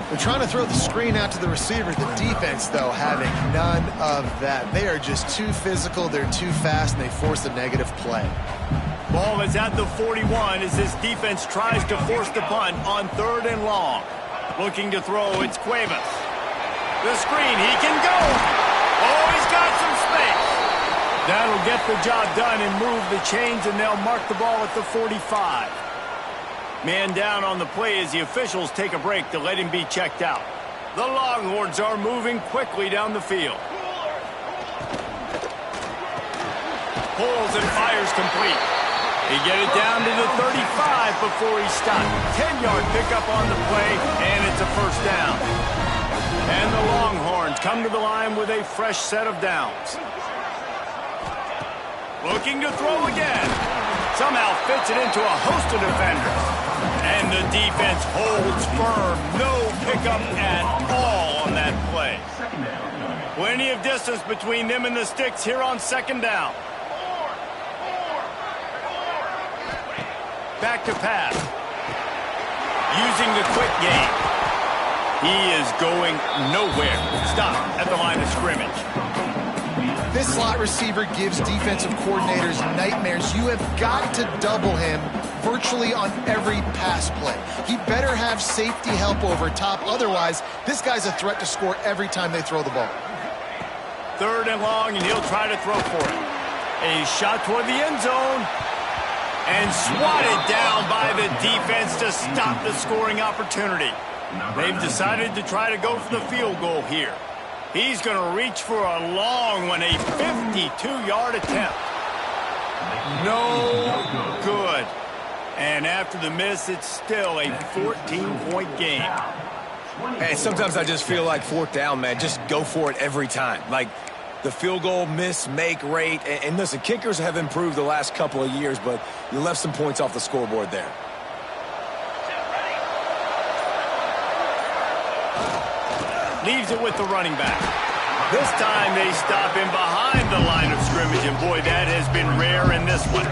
They're trying to throw the screen out to the receiver. The defense, though, having none of that. They are just too physical, they're too fast, and they force a negative play. Ball is at the 41 as this defense tries to force the punt on 3rd and long. Looking to throw, it's Cuevas. The screen, he can go. Oh, he's got some space. That'll get the job done and move the chains, and they'll mark the ball at the 45. Man down on the play as the officials take a break to let him be checked out. The Longhorns are moving quickly down the field. Pulls and fires complete. He get it down to the 35 before he stopped. 10-yard pickup on the play, and it's a first down. And the Longhorns come to the line with a fresh set of downs. Looking to throw again. Somehow fits it into a host of defenders. And the defense holds firm. No pickup at all on that play. Plenty of distance between them and the sticks here on 2nd down. Back to pass. Using the quick game. He is going nowhere. Stop at the line of scrimmage. This slot receiver gives defensive coordinators nightmares. You have got to double him virtually on every pass play. He better have safety help over top. Otherwise, this guy's a threat to score every time they throw the ball. 3rd and long, and he'll try to throw for it. A shot toward the end zone. And swatted down by the defense to stop the scoring opportunity. They've decided to try to go for the field goal here. He's going to reach for a long one, a 52-yard attempt. No good. And after the miss, it's still a 14-point game. Hey, sometimes I just feel like 4th down, man. Just go for it every time. Like the field goal miss-make rate. And listen, kickers have improved the last couple of years, but you left some points off the scoreboard there. Leaves it with the running back. This time they stop him behind the line of scrimmage, and boy, that has been rare in this one.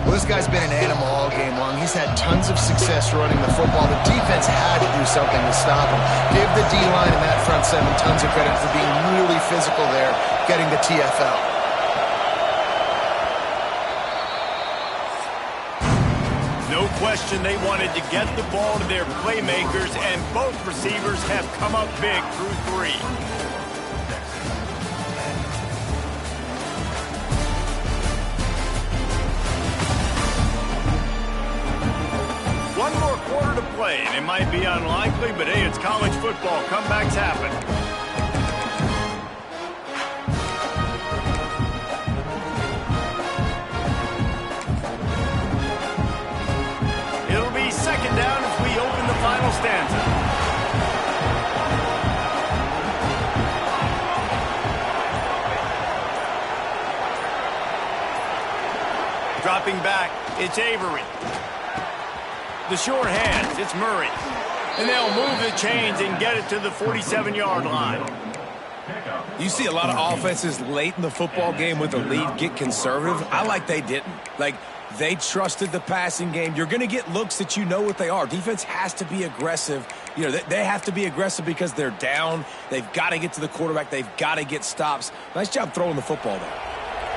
Well, this guy's been an animal all game long. He's had tons of success running the football. The defense had to do something to stop him. Give the D-line and that front 7 tons of credit for being really physical there, getting the TFL. No question they wanted to get the ball to their playmakers, and both receivers have come up big through 3. One more quarter to play, and it might be unlikely, but hey, it's college football. Comebacks happen. It'll be 2nd down as we open the final stanza. Dropping back, it's Avery. The short hands, it's Murray. And they'll move the chains and get it to the 47-yard line. You see a lot of offenses late in the football game with a lead get conservative. I like they didn't. Like, they trusted the passing game. You're going to get looks that you know what they are. Defense has to be aggressive. You know, they have to be aggressive because they're down. They've got to get to the quarterback. They've got to get stops. Nice job throwing the football there.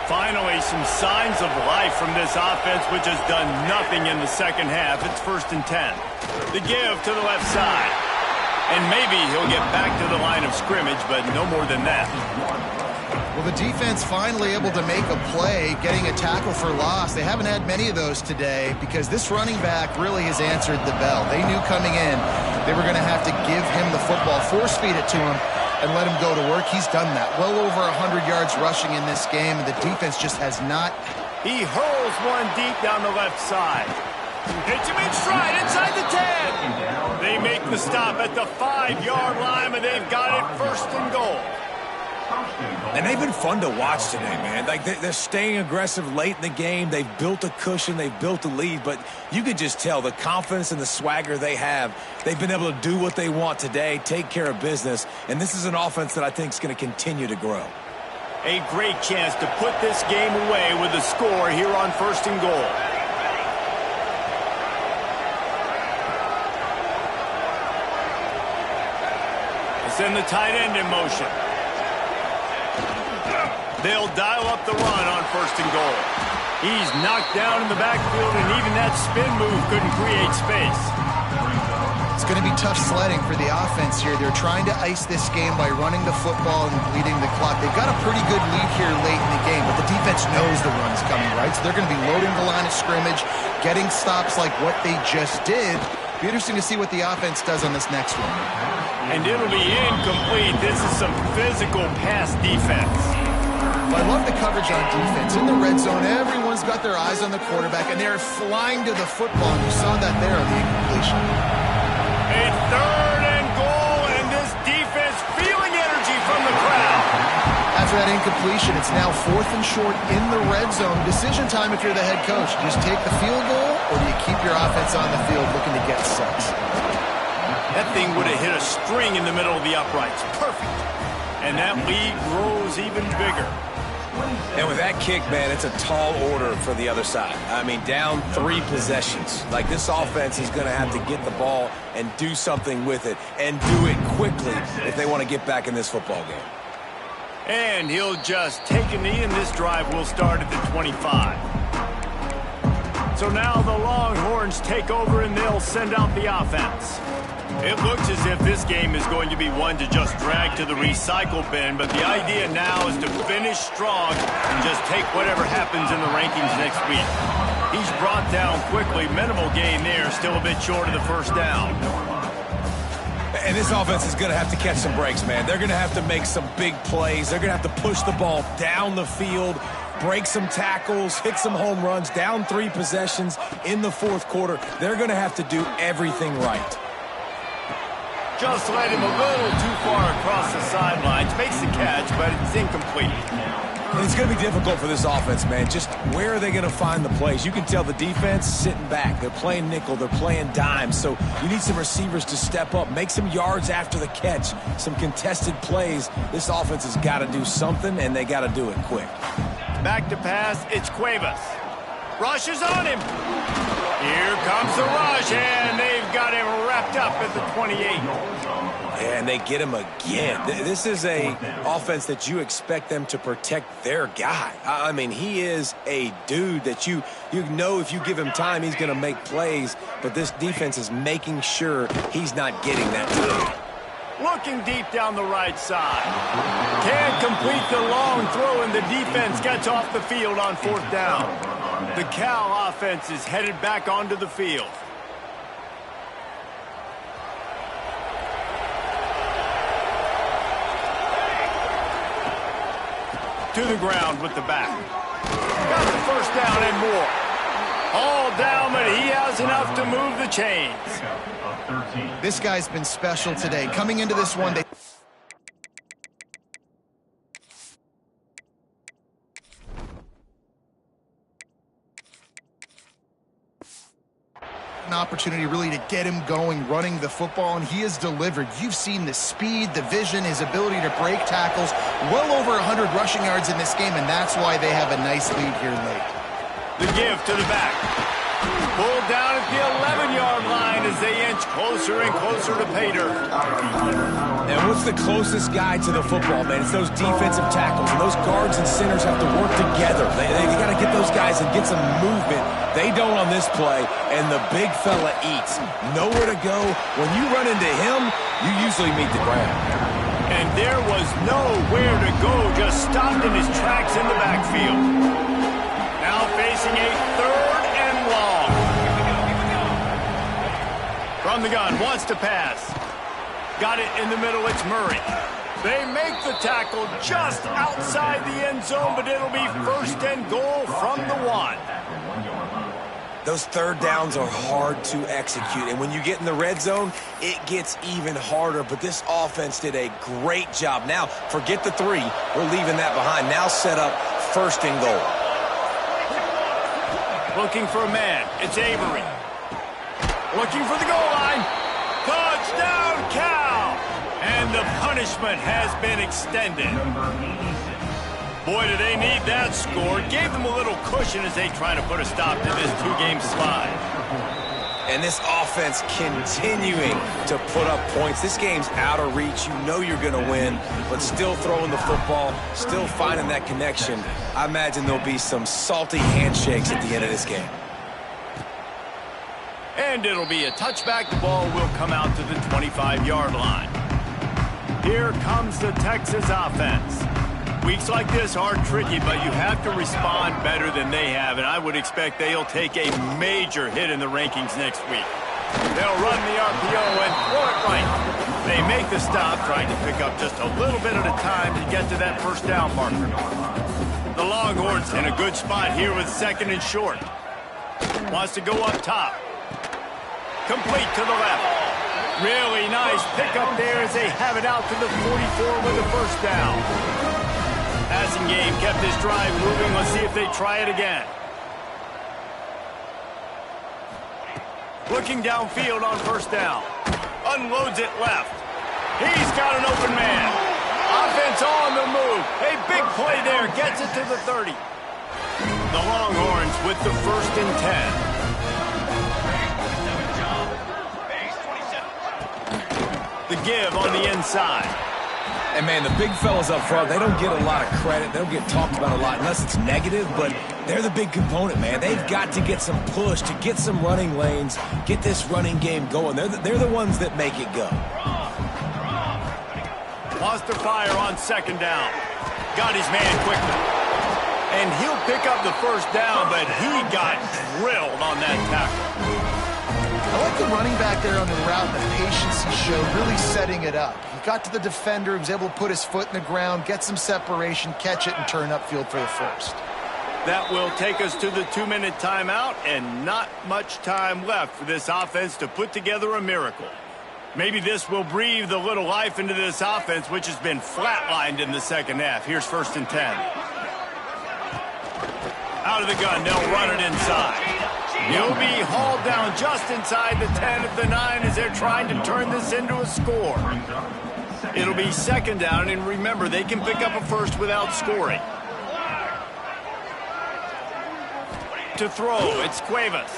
Finally, some signs of life from this offense, which has done nothing in the 2nd half. It's 1st and 10. The give to the left side. And maybe he'll get back to the line of scrimmage, but no more than that. Well, the defense finally able to make a play, getting a tackle for loss. They haven't had many of those today because this running back really has answered the bell. They knew coming in they were going to have to give him the football, force feed it to him, and let him go to work. He's done that. Well over 100 yards rushing in this game, and the defense just has not. He hurls one deep down the left side. Hits him in stride inside the 10. They make the stop at the 5-yard line, and they've got it 1st and goal. And they've been fun to watch today, man. Like, they're staying aggressive late in the game. They've built a cushion. They've built a lead. But you could just tell the confidence and the swagger they have. They've been able to do what they want today, take care of business. And this is an offense that I think is going to continue to grow. A great chance to put this game away with a score here on 1st and goal. Send the tight end in motion. They'll dial up the run on 1st and goal. He's knocked down in the backfield, and even that spin move couldn't create space. It's going to be tough sledding for the offense here. They're trying to ice this game by running the football and bleeding the clock. They've got a pretty good lead here late in the game, but the defense knows the run is coming, right? So they're going to be loading the line of scrimmage, getting stops like what they just did. Be interesting to see what the offense does on this next one. And it'll be incomplete. This is some physical pass defense. I love the coverage on defense. In the red zone, everyone's got their eyes on the quarterback, and they're flying to the football. And you saw that there on the incompletion. A 3rd and goal, and this defense feeling energy from the crowd. After that incompletion, it's now 4th and short in the red zone. Decision time if you're the head coach. Just take the field goal, or do you keep your offense on the field looking to get 6? That thing would have hit a string in the middle of the uprights. Perfect. And that lead grows even bigger. And with that kick, man, it's a tall order for the other side. I mean, down 3 possessions. Like, this offense is going to have to get the ball and do something with it, and do it quickly if they want to get back in this football game. And he'll just take a knee, and this drive will start at the 25. So now the Longhorns take over, and they'll send out the offense. It looks as if this game is going to be one to just drag to the recycle bin, but the idea now is to finish strong and just take whatever happens in the rankings next week. He's brought down quickly. Minimal gain there, still a bit short of the 1st down. And this offense is going to have to catch some breaks, man. They're going to have to make some big plays. They're going to have to push the ball down the field, break some tackles, hit some home runs, down 3 possessions in the 4th quarter. They're going to have to do everything right. Just led him a little too far across the sidelines. Makes the catch, but it's incomplete. And it's going to be difficult for this offense, man. Just where are they going to find the plays? You can tell the defense sitting back. They're playing nickel. They're playing dime. So you need some receivers to step up, make some yards after the catch, some contested plays. This offense has got to do something, and they got to do it quick. Back to pass. It's Cuevas. Rush is on him. Here comes the rush, and they've got him wrapped up at the 28. And they get him again. This is a offense that you expect them to protect their guy. I mean, he is a dude that you know if you give him time, he's going to make plays. But this defense is making sure he's not getting that time. Looking deep down the right side. Can't complete the long throw, and the defense gets off the field on 4th down. The Cal offense is headed back onto the field. To the ground with the back. Got the 1st down and more. All down, but he has enough to move the chains. This guy's been special today. Coming into this one, an opportunity really to get him going, running the football, and he has delivered. You've seen the speed, the vision, his ability to break tackles, well over 100 rushing yards in this game, and that's why they have a nice lead here late. The give to the back. Pulled down at the 11-yard line as they inch closer and closer to pay dirt. And what's the closest guy to the football, man? It's those defensive tackles, and those guards and centers have to work together. They got to get those guys and get some movement. They don't on this play, and the big fella eats. Nowhere to go. When you run into him, you usually meet the ground. And there was nowhere to go, just stopped in his tracks in the backfield. Now facing a 3rd and long. From the gun, wants to pass. Got it in the middle, it's Murray. They make the tackle just outside the end zone, but it'll be 1st and goal from the 1. Those third downs are hard to execute, and when you get in the red zone, it gets even harder. But this offense did a great job. Now, forget the 3. We're leaving that behind. Now set up first and goal. Looking for a man. It's Avery. Looking for the goal line. Touchdown, Cal! And the punishment has been extended. Boy, do they need that score. Gave them a little cushion as they try to put a stop to this 2-game slide. And this offense continuing to put up points. This game's out of reach. You know you're going to win, but still throwing the football, still finding that connection. I imagine there'll be some salty handshakes at the end of this game. And it'll be a touchback. The ball will come out to the 25-yard line. Here comes the Texas offense. Weeks like this are tricky, but you have to respond better than they have, and I would expect they'll take a major hit in the rankings next week. They'll run the RPO and throw it right. They make the stop, trying to pick up just a little bit at a time to get to that first down marker. The Longhorns in a good spot here with 2nd and short. Wants to go up top. Complete to the left. Really nice pickup there as they have it out to the 44 with the first down. Passing game kept this drive moving. Let's see if they try it again. Looking downfield on first down. Unloads it left. He's got an open man. Offense on the move. A big play there. Gets it to the 30. The Longhorns with the 1st and 10. The give on the inside. And, man, the big fellas up front, they don't get a lot of credit. They don't get talked about a lot unless it's negative, but they're the big component, man. They've got to get some push, to get some running lanes, get this running game going. They're the ones that make it go. Wants to fire on 2nd down. Got his man quickly. And he'll pick up the first down, but he got drilled on that tackle. I like the running back there on the route, the patience he showed, really setting it up. He got to the defender, he was able to put his foot in the ground, get some separation, catch it, and turn upfield for the first. That will take us to the 2-minute timeout, and not much time left for this offense to put together a miracle. Maybe this will breathe a little life into this offense, which has been flatlined in the second half. Here's 1st and 10. Out of the gun, they'll run it inside. He'll be hauled down just inside the 10 of the 9 as they're trying to turn this into a score. It'll be 2nd down, and remember, they can pick up a first without scoring. To throw, it's Cuevas.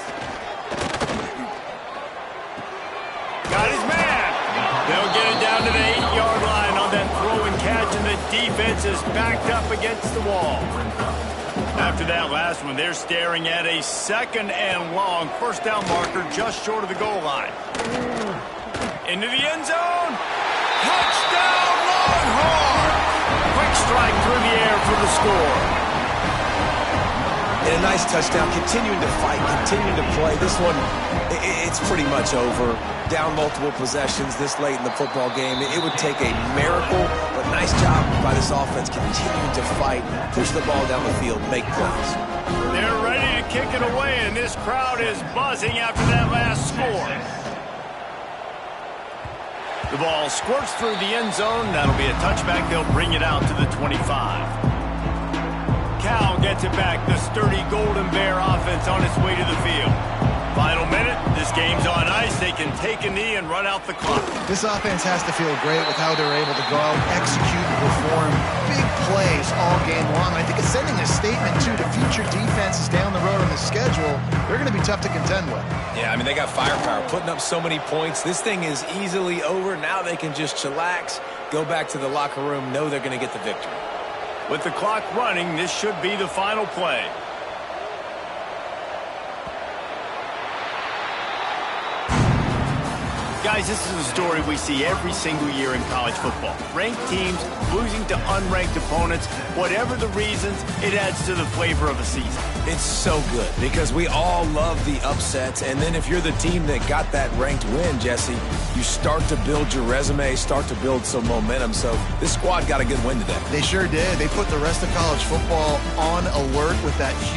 Got his man. They'll get it down to the 8-yard line on that throw and catch, and the defense is backed up against the wall. After that last one, they're staring at a 2nd and long first down marker just short of the goal line. Into the end zone. Touchdown, Longhorn! Quick strike through the air for the score. And a nice touchdown, continuing to fight, continuing to play. This one, it's pretty much over. Down multiple possessions this late in the football game. It would take a miracle, but nice job by this offense continuing to fight, push the ball down the field, make plays. They're ready to kick it away, and this crowd is buzzing after that last score. The ball squirts through the end zone. That'll be a touchback. They'll bring it out to the 25. Cal gets it back. The sturdy Golden Bear offense on its way to the field. Final minute. This game's on ice. They can take a knee and run out the clock. This offense has to feel great with how they're able to go out, execute, and perform big plays all game long. I think it's sending a statement, too, to future defenses down the road on the schedule. They're going to be tough to contend with. Yeah, I mean, they got firepower, putting up so many points. This thing is easily over. Now they can just chillax, go back to the locker room, know they're going to get the victory. With the clock running, this should be the final play. Guys, this is a story we see every single year in college football. Ranked teams losing to unranked opponents. Whatever the reasons, it adds to the flavor of a season. It's so good because we all love the upsets. And then if you're the team that got that ranked win, Jesse, you start to build your resume, start to build some momentum. So this squad got a good win today. They sure did. They put the rest of college football on alert with that huge